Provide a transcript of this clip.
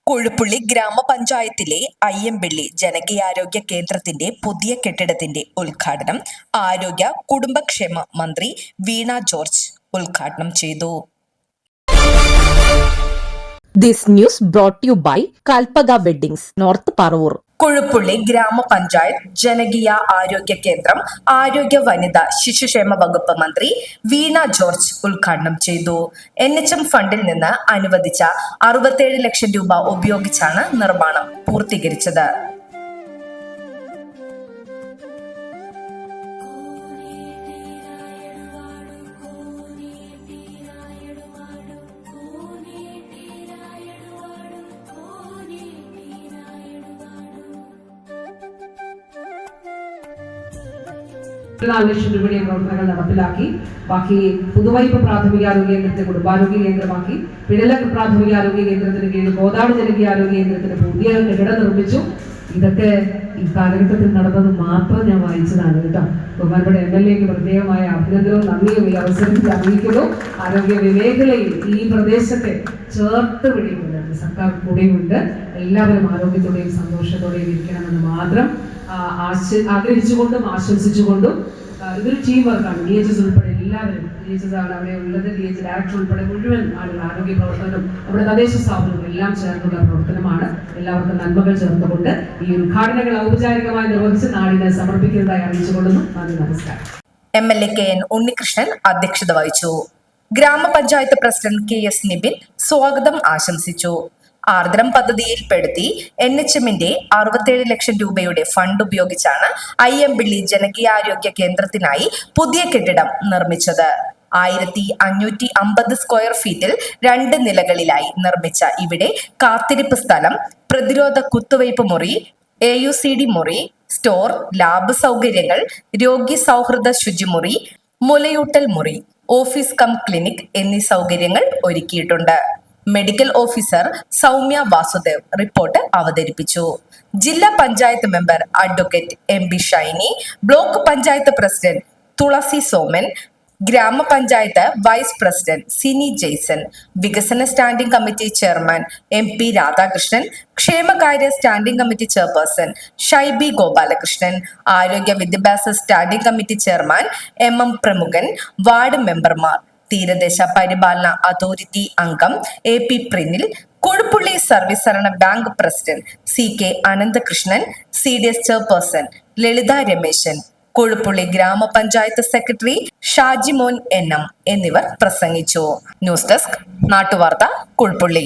കൊഴുപ്പുള്ളി ഗ്രാമപഞ്ചായത്തിലെ അയ്യമ്പിള്ളി ജനകീയാരോഗ്യ കേന്ദ്രത്തിന്റെ പുതിയ കെട്ടിടത്തിന്റെ ഉദ്ഘാടനം ആരോഗ്യ കുടുംബക്ഷേമ മന്ത്രി വീണ ജോർജ് ഉദ്ഘാടനം ചെയ്തു. This news brought to you by Kalpaga Weddings, North Parur. കൊഴുപ്പുള്ളി ഗ്രാമപഞ്ചായത്ത് ജനകീയ ആരോഗ്യ കേന്ദ്രം ആരോഗ്യ വനിതാ ശിശുക്ഷേമ വകുപ്പ് മന്ത്രി വീണ ജോർജ് ഉദ്ഘാടനം ചെയ്തു. NHM ഫണ്ടിൽ നിന്ന് അനുവദിച്ച 67 ലക്ഷം രൂപ ഉപയോഗിച്ചാണ് നിർമ്മാണം പൂർത്തീകരിച്ചത്. ലക്ഷം രൂപയുടെ പ്രവർത്തനങ്ങൾ നടപ്പിലാക്കി. ബാക്കി പുതുവൈപ്പ് പ്രാഥമികാരോഗ്യ കേന്ദ്രത്തെ കുടുംബാരോഗ്യ കേന്ദ്രമാക്കി. പിഴല പ്രാഥമികാരോഗ്യ കേന്ദ്രത്തിന് കീഴിൽ കോതാട് ജനകീയ ആരോഗ്യ കേന്ദ്രത്തിന് പുതിയ കെട്ടിടം നിർമ്മിച്ചു. ഇതൊക്കെ ഈ കാലഘട്ടത്തിൽ നടന്നത് മാത്രം ഞാൻ വായിച്ചതാണ് കേട്ടോ. ബഹുമാനപ്പെട്ട MLAക്ക് പ്രത്യേകമായ അഭിനന്ദനവും നന്ദിയും ഈ അവസരത്തിൽ അറിയിക്കുന്നു. ആരോഗ്യ മേഖലയിൽ ഈ പ്രദേശത്തെ ചേർത്ത് പിടിക്കുന്നുണ്ട്. സർക്കാർ കൂടെയുണ്ട്. എല്ലാവരും ആരോഗ്യത്തോടെയും സന്തോഷത്തോടെയും ഇരിക്കണമെന്ന് മാത്രം ആഗ്രഹിച്ചുകൊണ്ടും ആശംസിച്ചുകൊണ്ടും ഇതൊരു ടീം വർക്കാണ്. DHS ഉൾപ്പെടെ എല്ലാവരും, DHS ആണ് അവിടെ ഉള്ളത്, DHS ഡയറക്ടർ ഉൾപ്പെടെ മുഴുവൻ ആളുകൾ, ആരോഗ്യ പ്രവർത്തനം, നമ്മുടെ തദ്ദേശ സ്ഥാപനവും എല്ലാം ചേർന്നുള്ള പ്രവർത്തനമാണ്. എല്ലാവർക്കും നന്മകൾ ചേർന്നുകൊണ്ട് ഈ ഉദ്ഘാടനങ്ങൾ ഔപചാരികമായി നിർവഹിച്ച് നാടിനെ സമർപ്പിക്കുന്നതായി അറിയിച്ചുകൊള്ളുന്നു. നന്ദി, നമസ്കാരം. MLA KN ഉണ്ണികൃഷ്ണൻ അധ്യക്ഷത വഹിച്ചു. ഗ്രാമപഞ്ചായത്ത് പ്രസിഡന്റ് KS നിബിൻ സ്വാഗതം ആശംസിച്ചു. ആർദ്രം പദ്ധതിയിൽപ്പെടുത്തി NHMന്റെ 67 ലക്ഷം രൂപയുടെ ഫണ്ട് ഉപയോഗിച്ചാണ് അയ്യമ്പിള്ളി ജനകീയാരോഗ്യ കേന്ദ്രത്തിനായി പുതിയ കെട്ടിടം നിർമ്മിച്ചത്. 1550 സ്ക്വയർ ഫീറ്റിൽ 2 നിലകളിലായി നിർമ്മിച്ച ഇവിടെ കാത്തിരിപ്പ് സ്ഥലം, പ്രതിരോധ കുത്തുവയ്പ് മുറി, AUCD മുറി, സ്റ്റോർ, ലാബ് സൗകര്യങ്ങൾ, രോഗി സൗഹൃദ ശുചിമുറി, മുലയൂട്ടൽ മുറി, ഓഫീസ് കം ക്ലിനിക് എന്നീ സൗകര്യങ്ങൾ ഒരുക്കിയിട്ടുണ്ട്. Medical officer Soumya Vasudev report അവതരിപ്പിച്ചു. ജില്ലാ panchayat member advocate MB Shiny, block panchayat president Thulasi Soman, ഗ്രാമപഞ്ചായത്ത് വൈസ് പ്രസിഡന്റ് സിനി ജെയ്സൺ, വികസന standing committee chairman MP Radhakrishnan, ക്ഷേമകാര്യ standing committee chairperson Shaibi Gopalakrishnan, ആരോഗ്യ വിദ്യാഭ്യാസ standing committee chairman MM Pramukhan, ward മെമ്പർമാർ, തീരദേശ പരിപാലന അതോറിറ്റി അംഗം AP പ്രിനിൽ, കൊഴുപ്പുള്ളി സർവീസ് സഹകരണ bank president CK Ananthakrishnan, CDS chairperson Lalitha Rameshan, Kozhuppully ഗ്രാമപഞ്ചായത്ത് സെക്രട്ടറി ഷാജിമോൻ NM എന്നിവർ പ്രസംഗിച്ചു. ന്യൂസ് ഡെസ്ക് നാട്ടുവാർത്ത, കൊഴുപ്പുള്ളി.